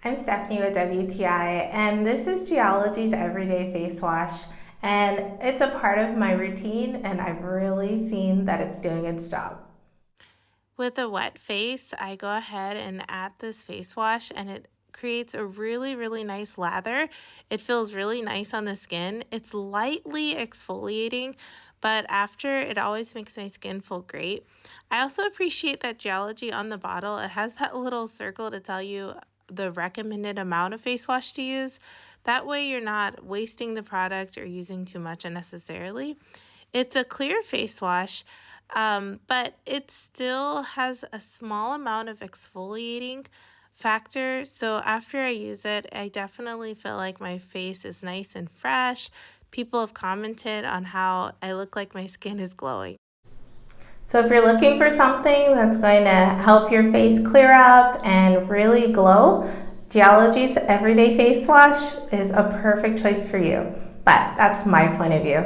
I'm Stephanie with WTI, and this is Geologie's Everyday Face Wash, and it's a part of my routine, and I've really seen that it's doing its job. With a wet face, I go ahead and add this face wash and it creates a really nice lather. It feels really nice on the skin. It's lightly exfoliating, but after it always makes my skin feel great. I also appreciate that Geology on the bottle, it has that little circle to tell you the recommended amount of face wash to use. That way you're not wasting the product or using too much unnecessarily. It's a clear face wash, but it still has a small amount of exfoliating factor. So after I use it, I definitely feel like my face is nice and fresh. People have commented on how I look like my skin is glowing. So if you're looking for something that's going to help your face clear up and really glow, Geologie's Everyday Face Wash is a perfect choice for you. But that's my point of view.